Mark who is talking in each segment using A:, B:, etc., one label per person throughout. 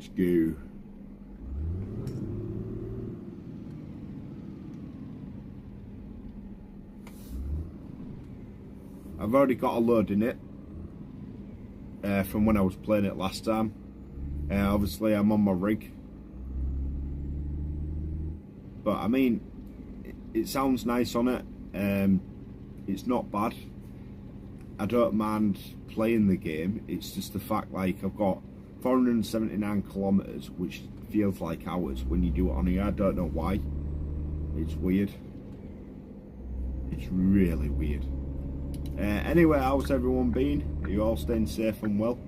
A: Let's go. I've already got a load in it from when I was playing it last time. Obviously I'm on my rig, but I mean it sounds nice on it. It's not bad. I don't mind playing the game. It's just the fact, like, I've got 479 kilometers, which feels like hours when you do it on here. I don't know why. It's weird. It's really weird. Anyway, how's everyone been? Are you all staying safe and well?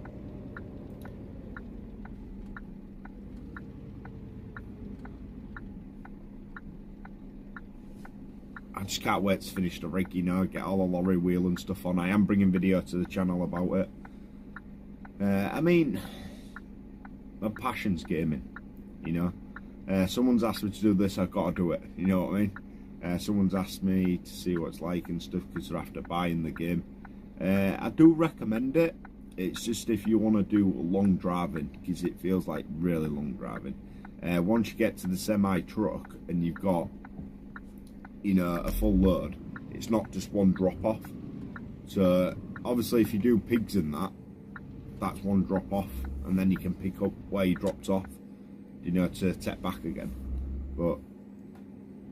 A: I just can't wait to finish the rig, you know, get all the lorry wheel and stuff on. I am bringing video to the channel about it. I mean, my passion's gaming, you know. Someone's asked me to do this, I've got to do it, you know what I mean? Someone's asked me to see what it's like and stuff because they're after buying the game. I do recommend it. It's just if you want to do long driving, because it feels like really long driving. Once you get to the semi-truck and you've got, you know, a full load, it's not just one drop off. So obviously if you do pigs in that, that's one drop off, and then you can pick up where you dropped off, you know, to take back again. But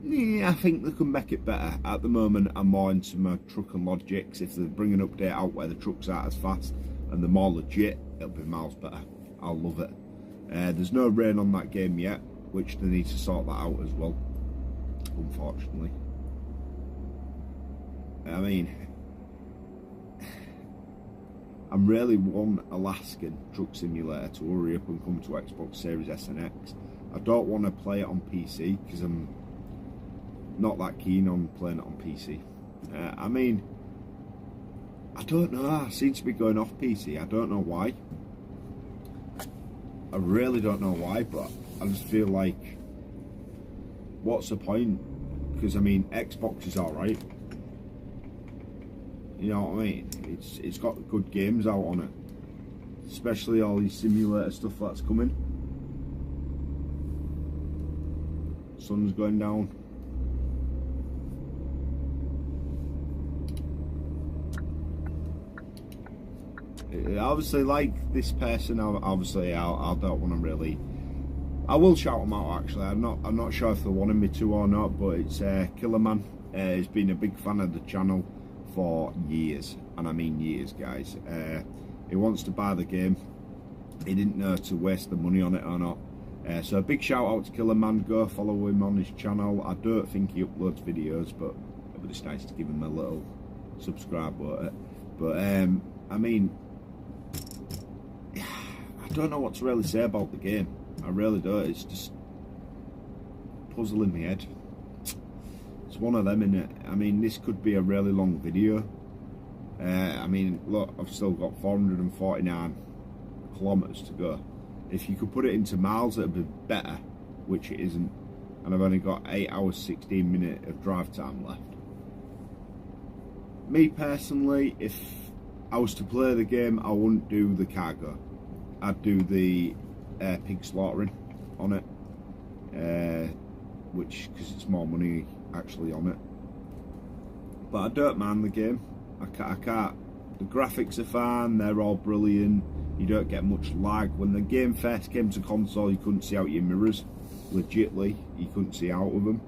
A: yeah, I think they can make it better. At the moment I'm more into my truck and logics. If they bring an update out where the trucks aren't as fast and they're more legit, it'll be miles better. I'll love it. There's no rain on that game yet, which they need to sort that out as well, unfortunately. I mean, I'm really one Alaskan Truck Simulator to hurry up and come to Xbox Series S and X. I don't want to play it on PC because I'm not that keen on playing it on PC. I mean, I don't know, I seem to be going off PC. I don't know why. I really don't know why, but I just feel like, what's the point? Because I mean, Xbox is alright. You know what I mean? It's got good games out on it, especially all these simulator stuff that's coming. Sun's going down. Obviously, like this person, obviously I don't want to really. I will shout them out actually. I'm not sure if they wanted me to or not, but it's Killerman. He's been a big fan of the channel for years, and I mean years, guys. He wants to buy the game. He didn't know to waste the money on it or not. So a big shout out to Killerman. Go follow him on his channel. I don't think he uploads videos, but it's nice to give him a little subscribe button. But I mean, I don't know what to really say about the game. I really don't. It's just puzzling my head. It's one of them, innit? I mean, this could be a really long video. I mean, look, I've still got 449 kilometers to go. If you could put it into miles, it'd be better, which it isn't. And I've only got 8 hours 16 minutes of drive time left. Me personally, if I was to play the game, I wouldn't do the cargo. I'd do the pig slaughtering on it, which, because it's more money actually on it. But I don't mind the game. I can't. The graphics are fine. They're all brilliant. You don't get much lag. When the game first came to console, you couldn't see out your mirrors. Legitly, you couldn't see out of them.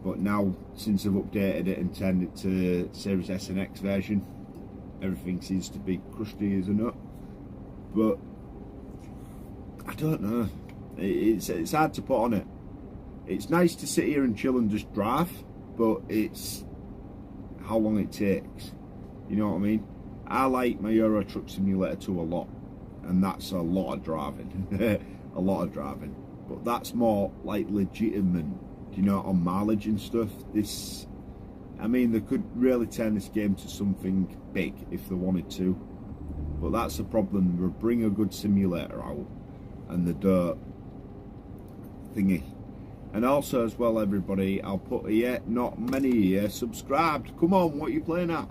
A: But now, since I've updated it and turned it to Series S and X version, everything seems to be crusty as a nut. But I don't know. It's hard to put on it. It's nice to sit here and chill and just drive, but it's how long it takes. You know what I mean? I like my Euro Truck Simulator 2 a lot, and that's a lot of driving. A lot of driving. But that's more like legitimate, you know, on mileage and stuff. This, I mean, they could really turn this game to something big if they wanted to. But that's the problem. They bring a good simulator out and they don't thingy. And also as well, everybody, I'll put here, not many here subscribed. Come on, what are you playing at?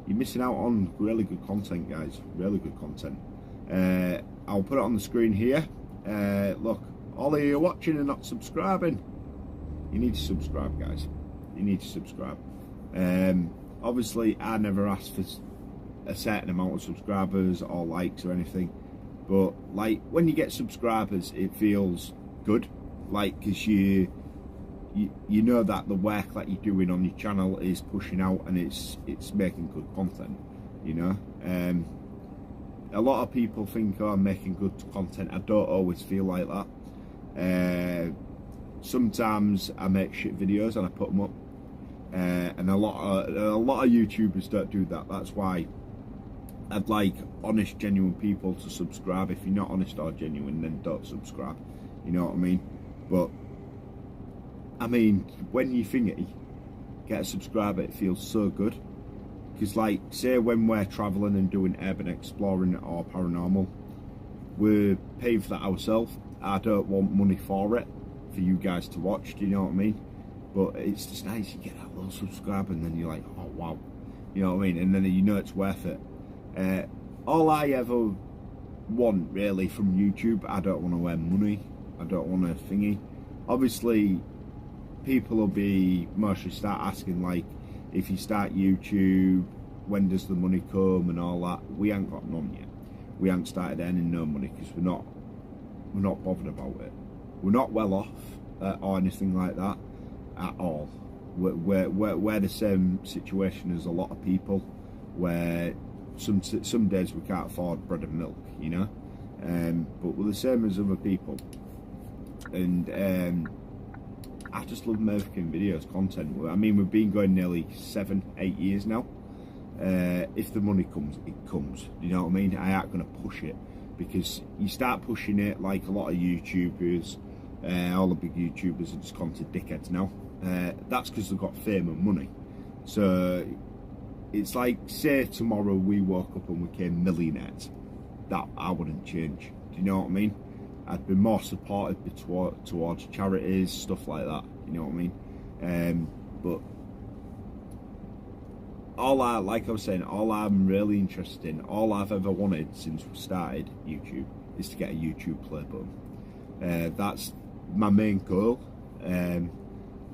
A: You're missing out on really good content, guys. Really good content. I'll put it on the screen here. Look, all of you watching and not subscribing, you need to subscribe, guys. You need to subscribe. Obviously, I never asked for a certain amount of subscribers or likes or anything, but like when you get subscribers, it feels good, like, because you know that the work that you're doing on your channel is pushing out and it's making good content, you know. A lot of people think, oh, I'm making good content. I don't always feel like that. Sometimes I make shit videos and I put them up, and a lot of YouTubers don't do that. That's why I'd like honest, genuine people to subscribe. If you're not honest or genuine, then don't subscribe. You know what I mean? But I mean, when you thingy get a subscriber, it feels so good. Because, like, say when we're travelling and doing urban exploring or paranormal, we're paying for that ourselves. I don't want money for it, for you guys to watch, do you know what I mean? But it's just nice, you get that little subscriber and then you're like, oh wow, you know what I mean? And then you know it's worth it. All I ever want really from YouTube, I don't want to earn money, I don't want to thingy. Obviously, people will be mostly start asking, like, if you start YouTube, when does the money come and all that. We ain't got none yet. We haven't started earning no money because we're not bothered about it. We're not well off or anything like that at all. We're the same situation as a lot of people, where some days we can't afford bread and milk, you know. But we're the same as other people, and I just love making videos, content. I mean, we've been going nearly 7-8 years now. If the money comes, it comes. You know what I mean? I ain't gonna push it, because you start pushing it, like a lot of YouTubers, all the big YouTubers are just content dickheads now. That's because they've got fame and money. So it's like, say tomorrow we woke up and we became millionaires. That I wouldn't change. Do you know what I mean? I'd be more supportive towards charities, stuff like that, you know what I mean? But like I was saying, all I'm really interested in, all I've ever wanted since we started YouTube, is to get a YouTube play button. That's my main goal.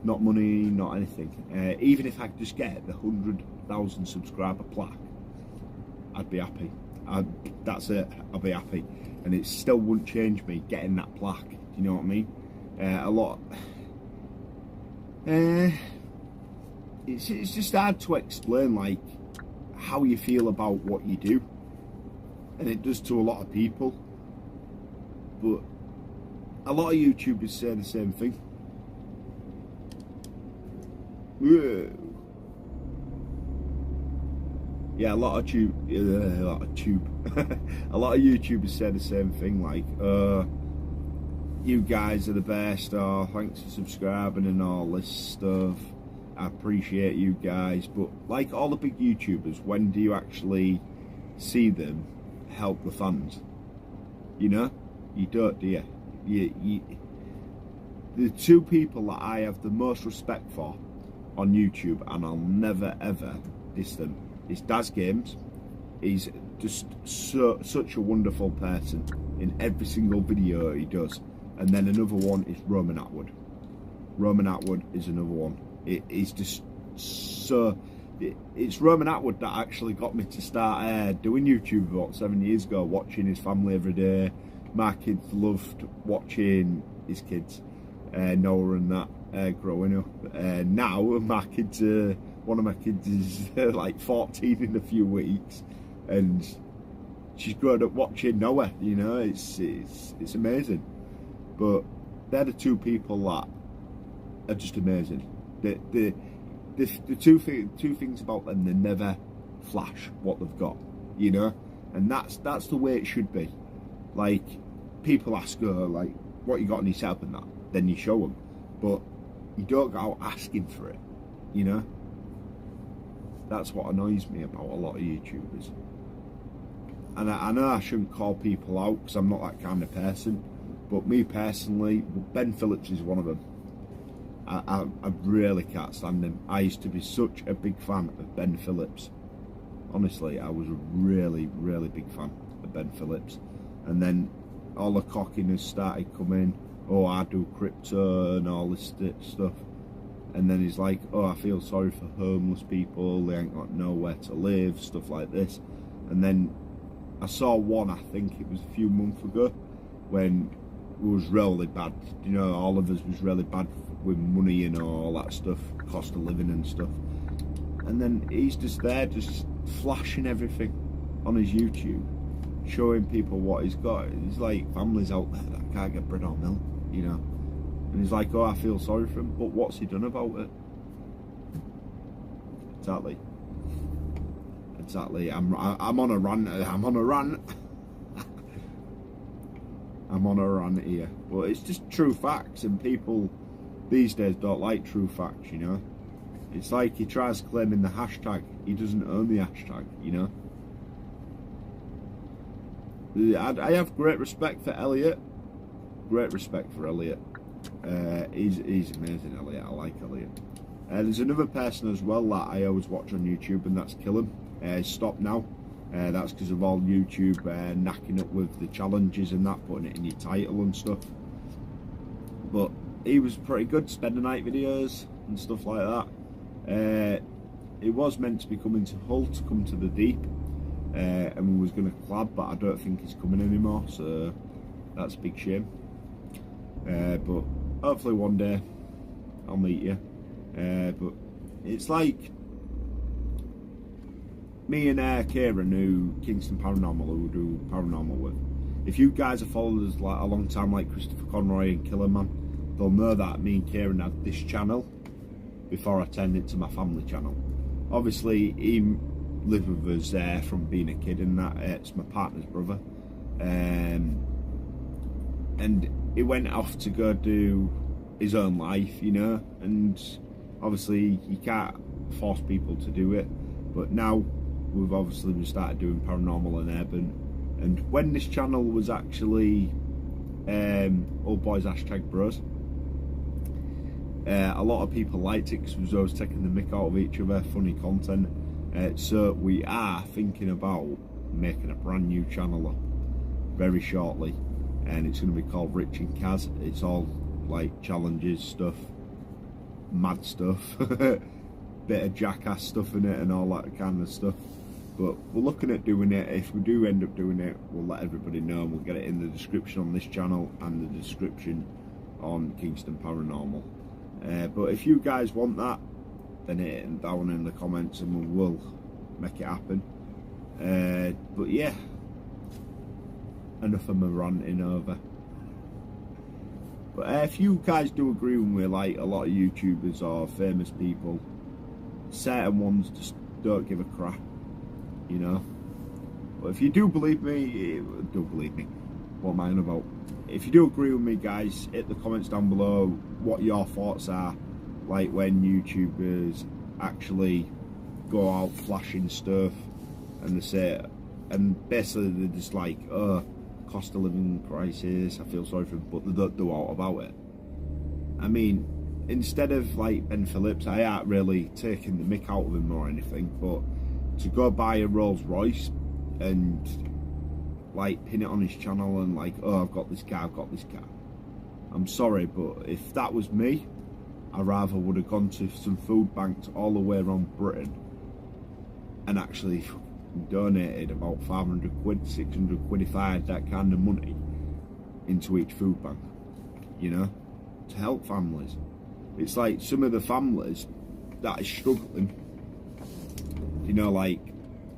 A: Not money, not anything. Even if I could just get the 100,000 subscriber plaque, I'd be happy. That's it, I'll be happy. And it still wouldn't change me getting that plaque, you know what I mean? It's just hard to explain, like, how you feel about what you do, and it does to a lot of people. But a lot of YouTubers say the same thing. Whoa. Yeah, a lot of YouTubers say the same thing, like, you guys are the best, or thanks for subscribing and all this stuff. I appreciate you guys. But like all the big YouTubers, when do you actually see them help the fans? You know, you don't, do you? The two people that I have the most respect for on YouTube, and I'll never ever diss them, is Daz Games. He's just such a wonderful person in every single video he does. And then another one is Roman Atwood. Roman Atwood is another one. It is just so... It's Roman Atwood that actually got me to start doing YouTube about 7 years ago, watching his family every day. My kids loved watching his kids, Noah and that, growing up. Now my kids, one of my kids is like 14 in a few weeks, and she's grown up watching Noah. You know, it's amazing. But they're the two people that are just amazing. The two things about them, they never flash what they've got, you know, and that's the way it should be. Like, people ask her, like, what you got on your setup and that, then you show them, but you don't go out asking for it, you know. That's what annoys me about a lot of YouTubers. And I know I shouldn't call people out because I'm not that kind of person, but me personally, Ben Phillips is one of them. I really can't stand him. I used to be such a big fan of Ben Phillips. Honestly, I was a really, really big fan of Ben Phillips. and then all the cockiness started coming. Oh, I do crypto and all this stuff. And then he's like, oh, I feel sorry for homeless people, they ain't got nowhere to live, stuff like this. And then I saw one, I think it was a few months ago, when it was really bad. You know, all of us was really bad with money and all that stuff, cost of living and stuff. And then he's just there, just flashing everything on his YouTube, showing people what he's got. He's like, families out there that can't get bread or milk, you know. And he's like, oh, I feel sorry for him, but what's he done about it? Exactly. Exactly. I'm on a rant. I'm on a rant. I'm on a rant here. But it's just true facts, and people these days don't like true facts, you know. It's like he tries claiming the hashtag. He doesn't own the hashtag, you know. I have great respect for Elliot. Great respect for Elliot. He's amazing, Elliot. I like Elliot. There's another person as well that I always watch on YouTube, and that's Killam. He's stopped now. That's because of all YouTube knacking up with the challenges and that, putting it in your title and stuff. But he was pretty good, spend the night videos and stuff like that. It was meant to be coming to Hull to come to the Deep, and we was going to collab, but I don't think he's coming anymore, so that's a big shame. But hopefully one day I'll meet you. But it's like me and Kieran, who Kingston Paranormal, who we do paranormal with. If you guys have followed us like a long time, like Christopher Conroy and Killer Man, they'll know that me and Kieran had this channel before I turned it to my family channel. Obviously, he lived with us from being a kid, and that it's my partner's brother. And he went off to go do his own life, you know, and obviously you can't force people to do it. But now we started doing paranormal and urban, and when this channel was actually Old Boys #Bros, a lot of people liked it because we was always taking the mick out of each other, funny content. So we are thinking about making a brand new channel up very shortly, and it's going to be called Rich and Kaz. It's all like challenges stuff, mad stuff, bit of jackass stuff in it and all that kind of stuff. But we're looking at doing it. If we do end up doing it, we'll let everybody know, and we'll get it in the description on this channel and the description on Kingston Paranormal. But if you guys want that, then hit it down in the comments and we will make it happen. But yeah, enough of my ranting over. But if you guys do agree with me, like a lot of YouTubers or famous people, certain ones just don't give a crap, you know. But if you do believe me, what am I on about? If you do agree with me, guys, hit the comments down below what your thoughts are, like when YouTubers actually go out flashing stuff and they say, and basically they're just like, oh, cost of living crisis, I feel sorry for them, but they don't do out about it. I mean, instead of like Ben Phillips, I ain't really taking the mick out of him or anything, but to go buy a Rolls Royce and like pin it on his channel and like, oh, I've got this car, I'm sorry, but if that was me, I rather would have gone to some food banks all the way around Britain and actually donated about 500 quid, 600 quid if I had that kind of money into each food bank, you know, to help families. It's like some of the families that are struggling, you know, like,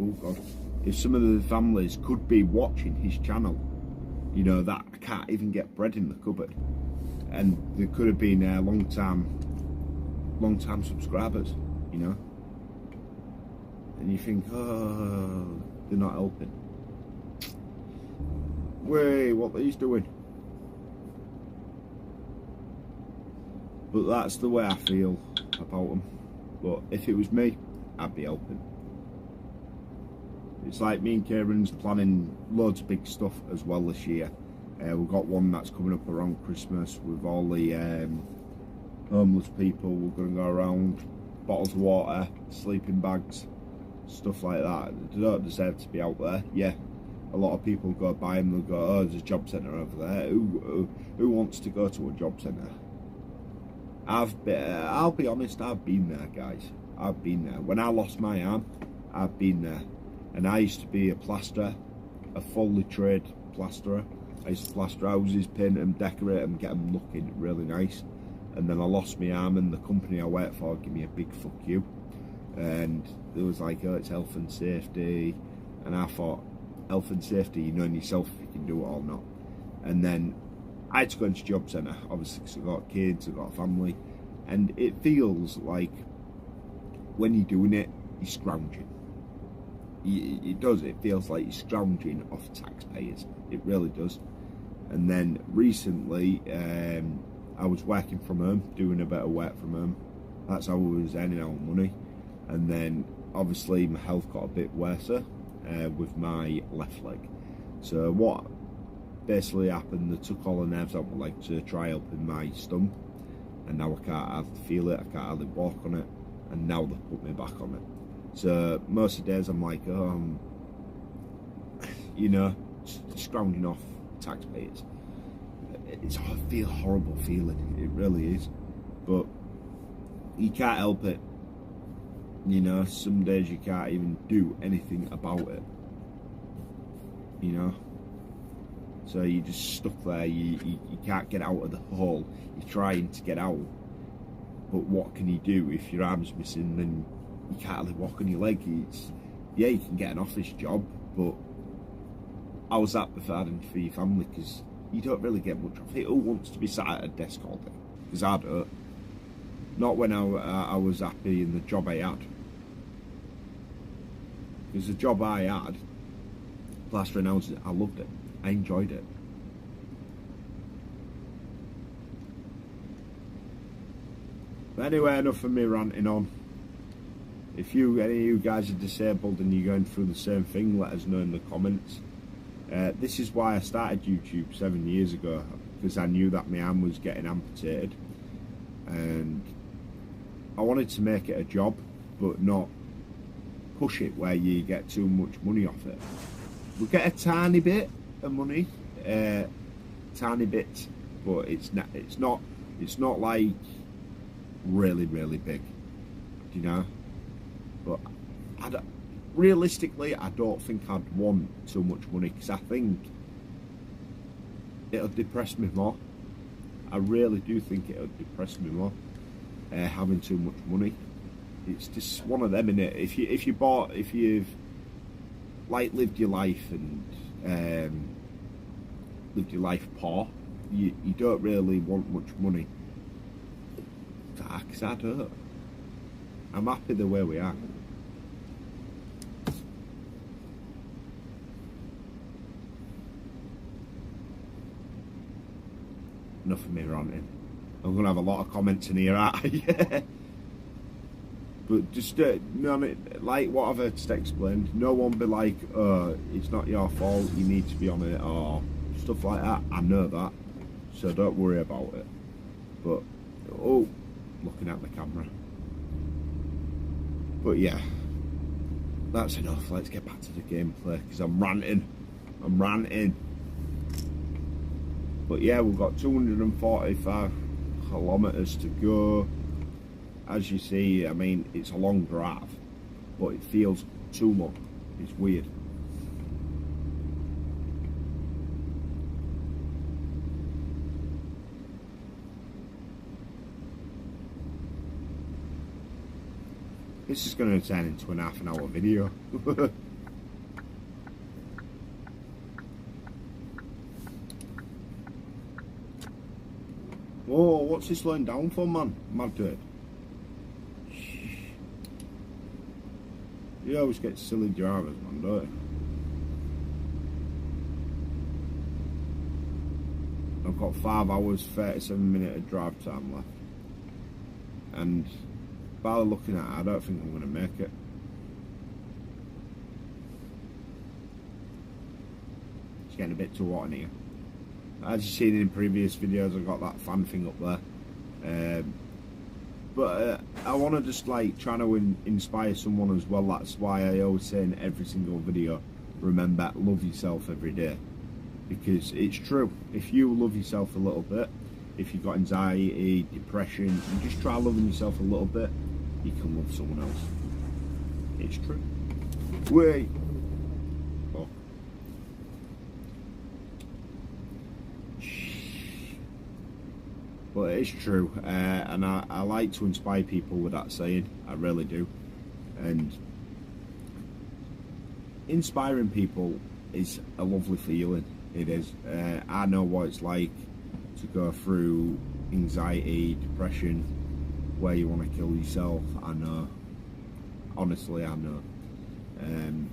A: oh God, if some of the families could be watching his channel, you know, that can't even get bread in the cupboard, and they could have been long time subscribers, you know, and you think, oh, they're not helping. Wait, what are these doing? But that's the way I feel about them. But if it was me, I'd be helping. It's like me and Kieran's planning loads of big stuff as well this year. We've got one that's coming up around Christmas with all the homeless people. We're going to go around, bottles of water, sleeping bags, stuff like that. They don't deserve to be out there. Yeah, a lot of people go by and they'll go, oh, there's a job centre over there. Who wants to go to a job centre? I'll be honest, I've been there, guys. I've been there. When I lost my arm, I've been there. And I used to be a plasterer, a fully trained plasterer. I used to plaster houses, paint them, decorate them, get them looking really nice. And then I lost my arm, and the company I worked for gave me a big fuck you. And it was like, oh, it's health and safety. And I thought, health and safety, you knowing yourself if you can do it or not. And then I had to go into job centre, obviously, because I've got kids, I've got a family. And it feels like when you're doing it, you're scrounging. It does, it feels like you're scrounging off taxpayers. It really does. And then recently, I was working from home, doing a bit of work from home. That's how I was earning our money. And then obviously my health got a bit worse with my left leg. So what basically happened, they took all the nerves out my leg to try helping my stump. And now I can't hardly feel it, I can't hardly walk on it. And now they've put me back on it. So most of the days I'm like, you know, scrounging off taxpayers. It's a horrible feeling, it really is. But you can't help it. You know, some days you can't even do anything about it. You know? So you're just stuck there, you can't get out of the hole. You're trying to get out. But what can you do if your arm's missing? Then you can't really walk on your leg. Yeah, you can get an office job, but how's that providing for your family? Because you don't really get much of it. Who wants to be sat at a desk all day? Because I don't. Not when I was happy in the job I had. Because the job I had, plastering houses, I loved it. I enjoyed it. But anyway, enough of me ranting on. If any of you guys are disabled and you're going through the same thing, let us know in the comments. This is why I started YouTube 7 years ago, because I knew that my arm was getting amputated. And I wanted to make it a job, but not push it where you get too much money off it. We get a tiny bit of money, tiny bit, but it's not like really big, you know. But realistically, I don't think I'd want too much money, because I think it'll depress me more. I really do think it'll depress me more, having too much money. It's just one of them, innit? If you've like lived your life and lived your life poor, you don't really want much money. Because I don't. I'm happy the way we are. Enough of me ranting. I'm going to have a lot of comments in here, aren't I? But just, like what I've just explained, no one be like, oh, it's not your fault, you need to be on it, or stuff like that. I know that, so don't worry about it. But, oh, looking at the camera. But yeah, that's enough. Let's get back to the gameplay, because I'm ranting. But yeah, we've got 245 kilometers to go. As you see, I mean, it's a long drive, but it feels too long. It's weird. This is going to turn into an half-an-hour video. Whoa, what's he slowing down for, man? Mad dude. You always get silly drivers, man, don't you? I've got 5 hours, 37 minutes of drive time left. And by looking at it, I don't think I'm going to make it. It's getting a bit too hot in here. As you've seen in previous videos, I've got that fan thing up there. But I want to just like trying to inspire someone as well. That's why I always say in every single video, remember, love yourself every day, because it's true. If you love yourself a little bit, if you've got anxiety, depression, and just try loving yourself a little bit, you can love someone else. It's true. Wait. Oh. But it's true, and I like to inspire people with that saying. I really do. And inspiring people is a lovely feeling. It is. I know what it's like to go through anxiety, depression, where you want to kill yourself. I know. Honestly, I know. And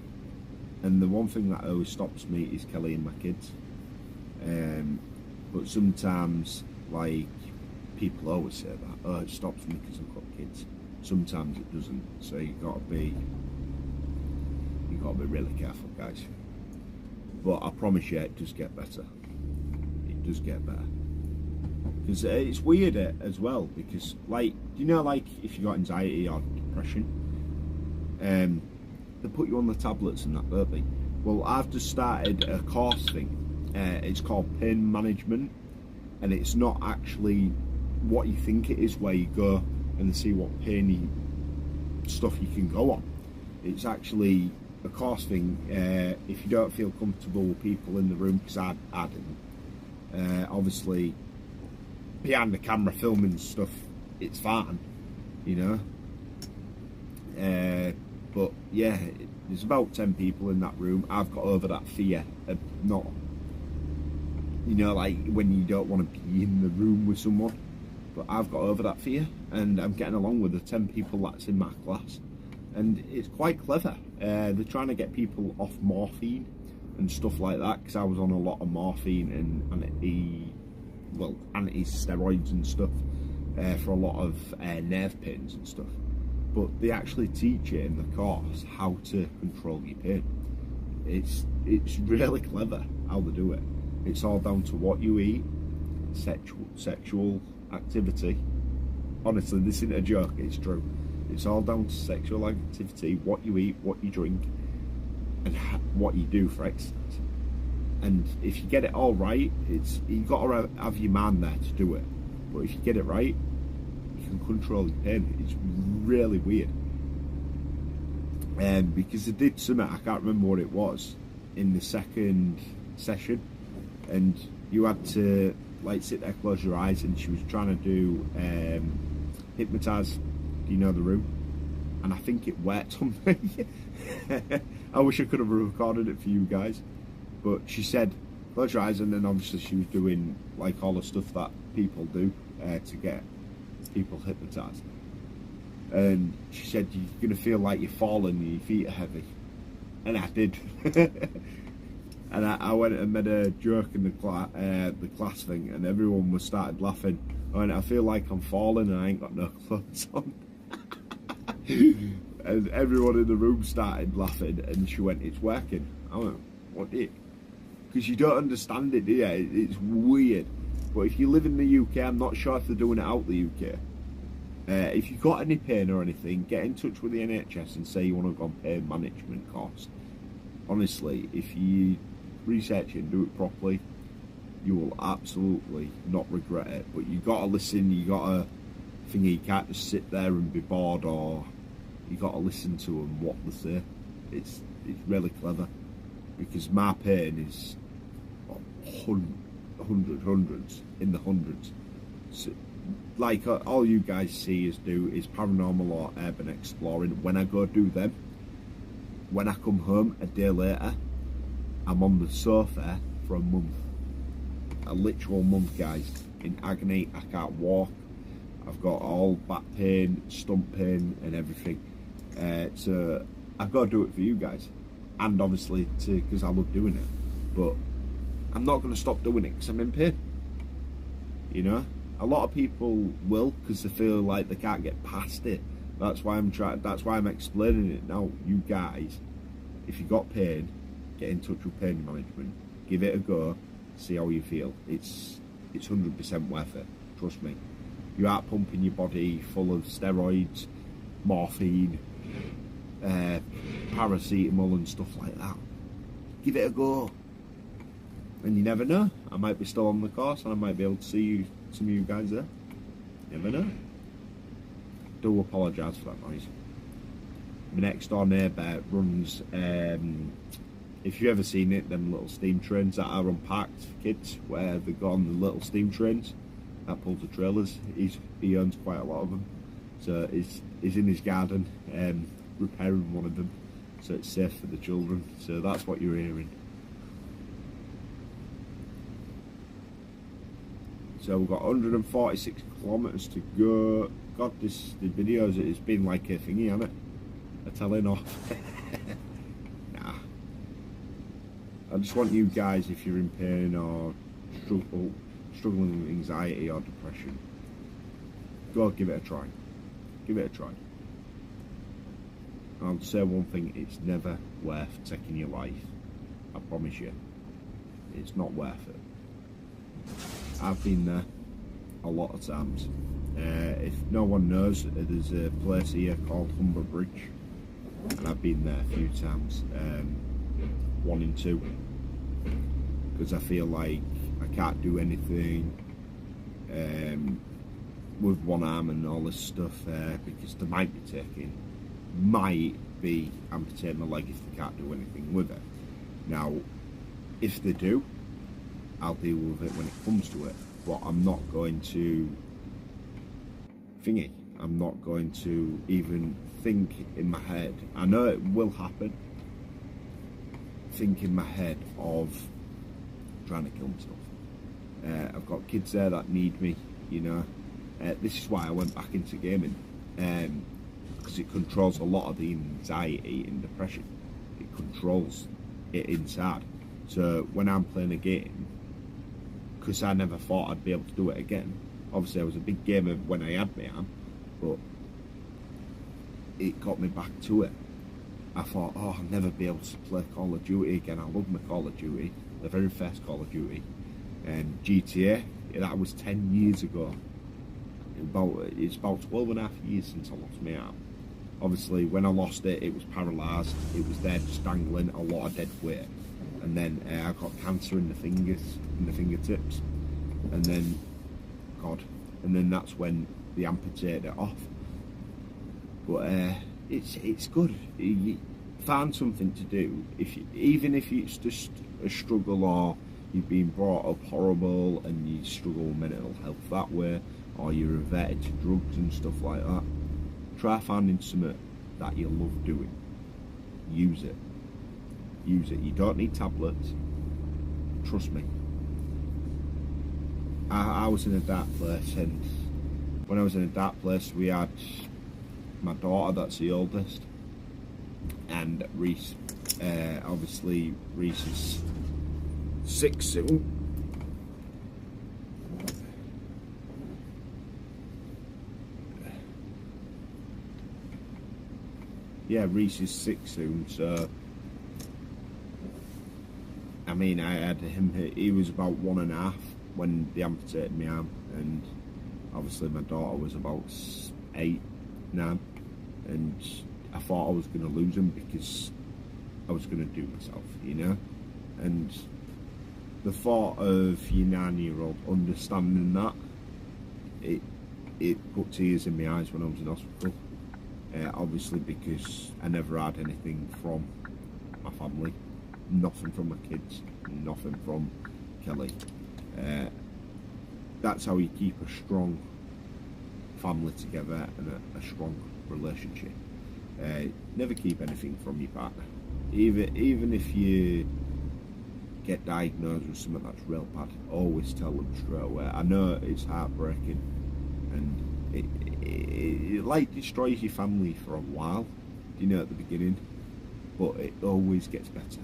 A: the one thing that always stops me is Kelly and my kids. But sometimes, like, people always say that, oh, it stops me because I've got kids. Sometimes it doesn't. So you gotta be really careful, guys. But I promise you, it does get better. It does get better. Because it's weird as well, because, like, you know, like, if you got anxiety or depression, they put you on the tablets and that, don't they? Well, I've just started a course thing. It's called pain management, and it's not actually what you think it is, where you go and see what pain stuff you can go on. It's actually a course thing. If you don't feel comfortable with people in the room, because I didn't, obviously behind the camera filming stuff, it's fine, you know. But yeah, there's about 10 people in that room. I've got over that fear of not, you know, like when you don't want to be in the room with someone. But I've got over that fear, and I'm getting along with the 10 people that's in my class. And it's quite clever. They're trying to get people off morphine and stuff like that, because I was on a lot of morphine and anti-steroids and stuff for a lot of nerve pains and stuff. But they actually teach you in the course how to control your pain. It's really clever how they do it. It's all down to what you eat, sexual activity. Honestly, this isn't a joke, it's true. It's all down to sexual activity, what you eat, what you drink, and what you do for exercise. And if you get it all right, you got to have your man there to do it. But if you get it right, you can control your pain. It's really weird. Because they did something, I can't remember what it was, in the second session, and you had to, like, sit there, close your eyes, and she was trying to do hypnotise, you know, the room, and I think it worked on me. I wish I could have recorded it for you guys, but she said close your eyes, and then obviously she was doing like all the stuff that people do to get people hypnotised, and she said you're gonna feel like you're falling and your feet are heavy, and I did. And I went and made a joke in the class thing, and everyone started laughing. I feel like I'm falling and I ain't got no clothes on. And everyone in the room started laughing, and she went, it's working. I went, what did? Because you don't understand it, do you? It's weird. But if you live in the UK, I'm not sure if they're doing it out the UK. If you've got any pain or anything, get in touch with the NHS and say you want to go on pain management course. Honestly, if you research it and do it properly, you will absolutely not regret it. But you got to listen, you got to think, you can't just sit there and be bored, or you got to listen to them, what they say. It's really clever, because my pain is hundreds in the hundreds. So, like all you guys see us do is paranormal or urban exploring. When I go do them, when I come home a day later, I'm on the sofa for a month. A literal month, guys, in agony. I can't walk. I've got all back pain, stump pain and everything. So I've got to do it for you guys, and obviously because I love doing it. But I'm not going to stop doing it because I'm in pain. You know, a lot of people will, because they feel like they can't get past it. That's why I'm explaining it now. You guys, if you got pain, get in touch with pain management. Give it a go. See how you feel. It's 100% worth it. Trust me. You aren't pumping your body full of steroids, morphine, paracetamol and stuff like that. give it a go. And you never know, I might be still on the course and I might be able to see some of you guys there. Never know. Do apologise for that noise. My next door neighbour runs, if you've ever seen it, them little steam trains that are unpacked for kids, where they go on the little steam trains that pull the trailers. He owns quite a lot of them. So he's in his garden repairing one of them, so it's safe for the children. So that's what you're hearing. So we've got 146 kilometres to go. God, the videos, it's been like a thingy, hasn't it? A telling off. Nah. I just want you guys, if you're in pain or struggling with anxiety or depression, go give it a try. Give it a try. I'll say one thing, it's never worth taking your life. I promise you. It's not worth it. I've been there a lot of times. If no one knows, there's a place here called Humber Bridge, and I've been there a few times, wanting to, because I feel like I can't do anything with one arm and all this stuff, because they might be amputating my leg if they can't do anything with it. Now, if they do, I'll deal with it when it comes to it, but I'm not going to I'm not going to even think in my head, I know it will happen, think in my head of trying to kill myself. I've got kids there that need me, you know. This is why I went back into gaming, because it controls a lot of the anxiety and depression. It controls it inside. So when I'm playing a game, because I never thought I'd be able to do it again. Obviously I was a big gamer when I had my arm, but it got me back to it. I thought, oh, I'll never be able to play Call of Duty again. I love my Call of Duty, the very first Call of Duty. And GTA, that was 10 years ago. It's about 12 and a half years since I lost my arm. Obviously when I lost it, it was paralysed. It was there just dangling, a lot of dead weight. And then I got cancer in the fingers, in the fingertips. And then, and then that's when they amputated it off. But it's good. You find something to do, even if it's just a struggle, or you've been brought up horrible and you struggle with mental health that way, or you're reverted to drugs and stuff like that. Try finding something that you love doing. Use it. Use it. You don't need tablets. Trust me. I was in a dark place, and when I was in a dark place, we had my daughter, that's the oldest, and Reese. Obviously, Reese is 6 soon. Yeah, Reese is 6 soon, so I mean, I had him, he was about 1.5 when they amputated my arm, and obviously my daughter was about 8, 9, and I thought I was going to lose him because I was going to do myself, you know. And the thought of your 9-year-old understanding that, it put tears in my eyes when I was in hospital. Obviously because I never had anything from my family, nothing from my kids, nothing from Kelly. That's how you keep a strong family together and a strong relationship. Never keep anything from your partner, even if you get diagnosed with something that's real bad. Always tell them straight away. I know it's heartbreaking, and it like destroys your family for a while, you know, at the beginning, but it always gets better.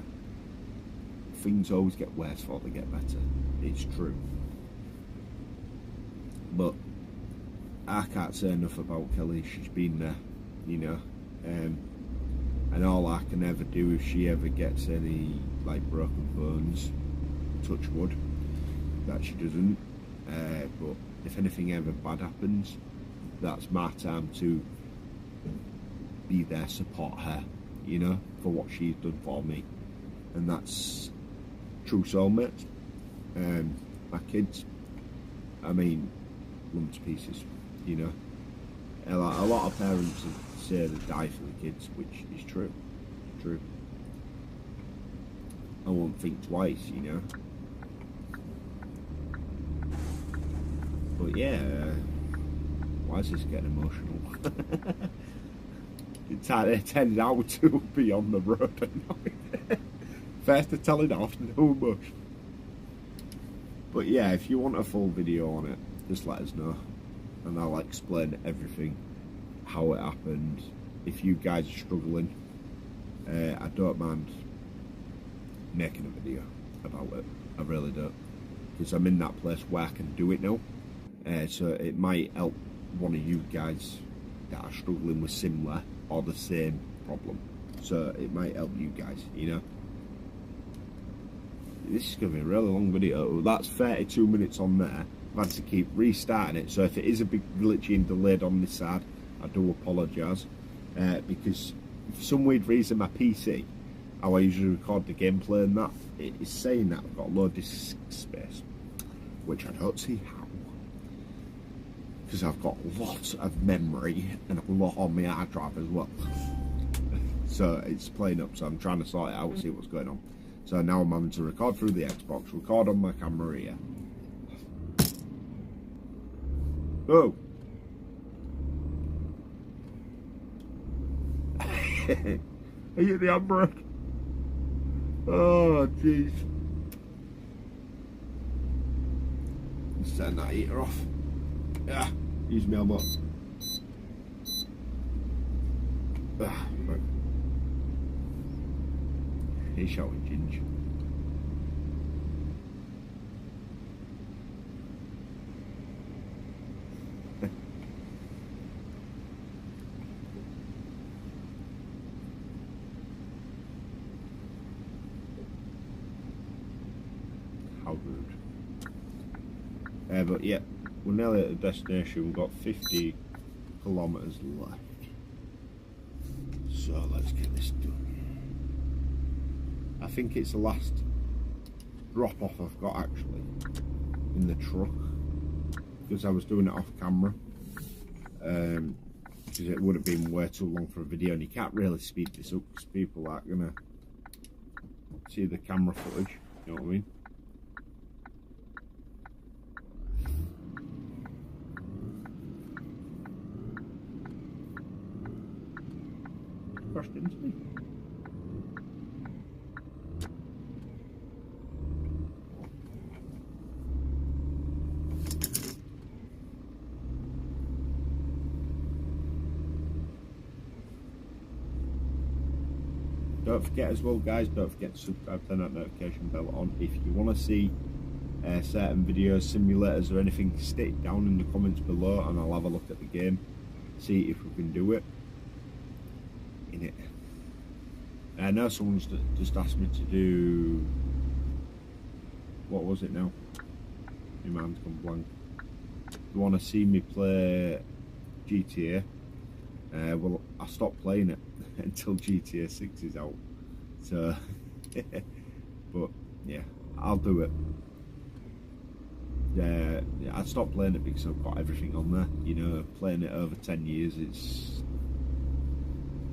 A: Things always get worse before they get better. It's true. But I can't say enough about Kelly. She's been there, you know, and all I can ever do if she ever gets any like broken bones, touch wood, that she doesn't, but if anything ever bad happens, that's my time to be there, support her, you know, for what she's done for me. and that's true soulmates. My kids, I mean, love them to pieces, you know. A lot of parents say they die for the kids, which is true. True. I won't think twice, you know. But yeah, why is this getting emotional? It's headed out to be on the road. First to tell it off, no much. But yeah, if you want a full video on it, just let us know, and I'll explain everything, how it happened. If you guys are struggling, I don't mind making a video about it. I really don't, because I'm in that place where I can do it now. So it might help one of you guys that are struggling with similar or the same problem. So it might help you guys, you know. This is going to be a really long video. That's 32 minutes on there. I've had to keep restarting it. So if it is a bit glitchy and delayed on this side, I do apologise. Because for some weird reason my PC, how I usually record the gameplay and that, it is saying that I've got low disk space, which I don't see how. Because I've got lots of memory and a lot on my hard drive as well. So it's playing up, so I'm trying to sort it out, see what's going on. So now I'm having to record through the Xbox, record on my camera here. Oh! Are you the handbrake? Oh, jeez. Let's turn that heater off. Yeah, use my elbow. Right. He's shouting Ginge. How rude. But yeah, we're nearly at the destination. We've got 50 kilometres left. So let's get this done. I think it's the last drop off I've got actually in the truck, because I was doing it off camera, because it would have been way too long for a video, and you can't really speed this up because people aren't gonna see the camera footage, you know what I mean? Crashed into me. Don't forget as well, guys, don't forget to subscribe, turn that notification bell on. If you want to see certain videos, simulators or anything, stick it down in the comments below and I'll have a look at the game, see if we can do it in it. I know someone's just asked me to do, what was it now? My mind's gone blank. You want to see me play GTA? Well, I stopped playing it until GTA 6 is out. So, but yeah, I'll do it. Yeah, I stopped playing it because I've got everything on there. You know, playing it over 10 years, it's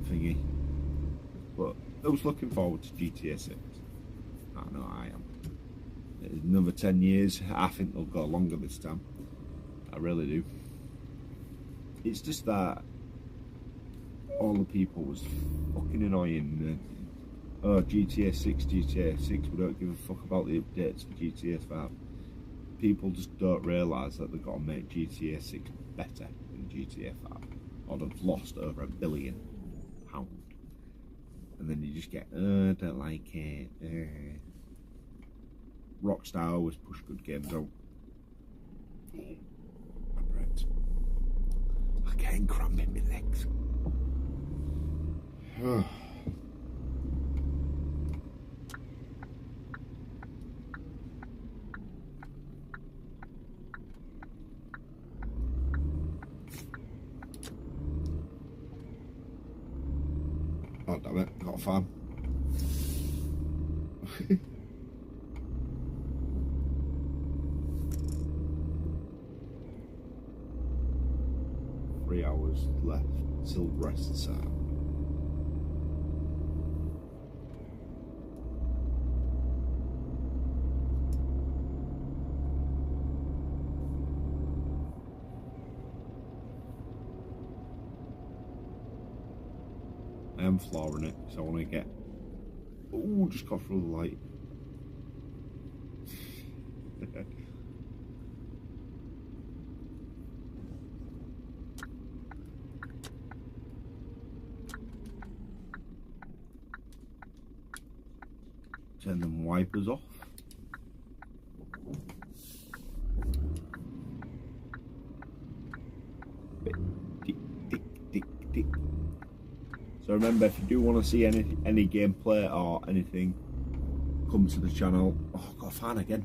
A: thingy. But I was looking forward to GTA 6. I know I am. Another 10 years, I think they'll go longer this time. I really do. It's just that all the people was fucking annoying. Oh, GTA 6, GTA 6, we don't give a fuck about the updates for GTA 5. People just don't realise that they've got to make GTA 6 better than GTA 5, or they've lost over £1 billion. And then you just get, I don't like it. Rockstar always push good games out. My breath. I can't cramp in my legs. Oh damn it, got a fan. Three hours left till rest time. I am flooring it, so I want to get. Oh, just got through the light. Turn them wipers off. Tick, tick, tick, tick. So remember, if you do want to see any gameplay or anything, come to the channel. Oh, I've got a fan again.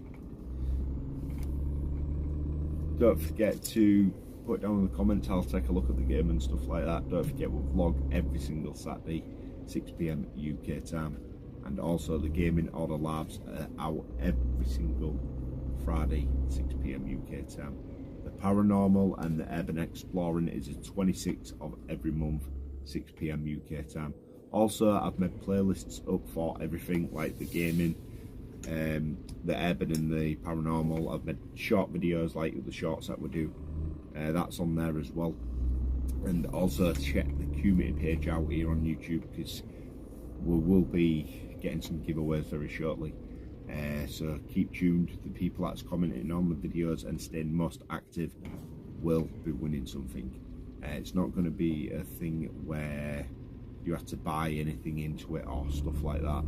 A: Don't forget to put down in the comments. I'll take a look at the game and stuff like that. Don't forget, we'll vlog every single Saturday, 6 PM UK time, and also the Gaming Order Labs are out every single Friday, 6 PM UK time. The Paranormal and the Urban Exploring is the 26th of every month, 6 PM UK time. Also, I've made playlists up for everything, like the gaming, the urban and the paranormal. I've made short videos like the shorts that we do. That's on there as well. And also check the community page out here on YouTube, because we will be getting some giveaways very shortly. So keep tuned. The people that's commenting on the videos and staying most active will be winning something. It's not going to be a thing where you have to buy anything into it or stuff like that.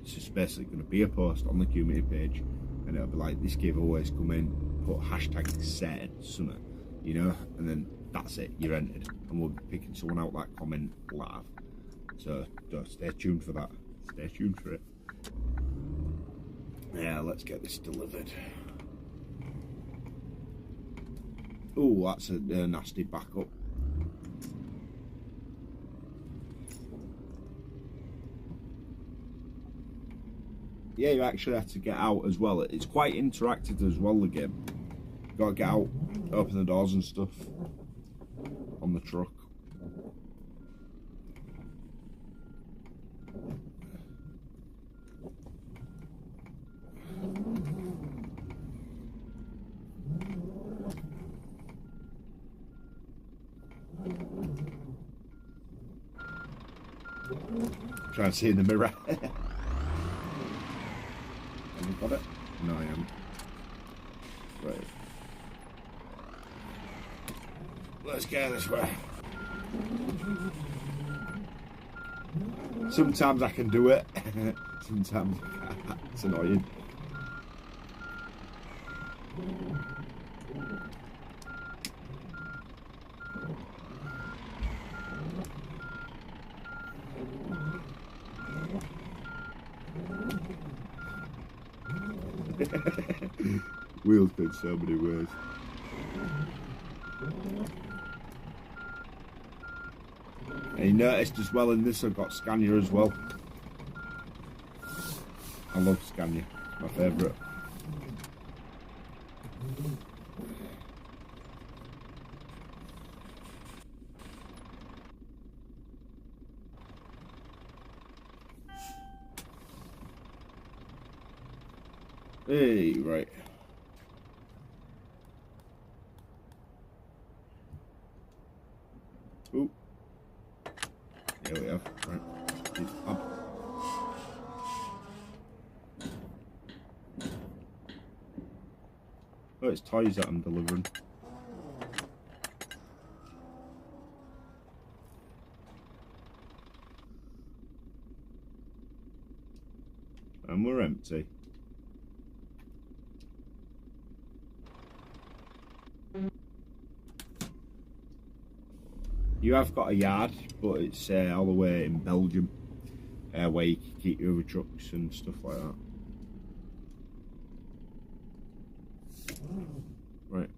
A: It's just basically going to be a post on the community page, and it'll be like, this giveaway's coming, put hashtag said something, you know, and then that's it, you're entered, and we'll be picking someone out that comment live. So stay tuned for that. Stay tuned for it. Yeah, let's get this delivered. Oh, that's a nasty backup. Yeah, you actually have to get out as well. It's quite interactive as well, the game. You've got to get out, open the doors and stuff on the truck. Trying to see in the mirror. Have you got it? No, I haven't. Right. Let's go this way. Sometimes I can do it. Sometimes I can't. It's annoying. Wheels go so many ways. And you noticed as well in this I've got Scania as well. I love Scania, it's my favourite. Hey, right. Ooh. There we have. Right. It's up. Oh, it's toys that I'm delivering. And we're empty. You have got a yard, but it's all the way in Belgium, where you can keep your trucks and stuff like that. Right.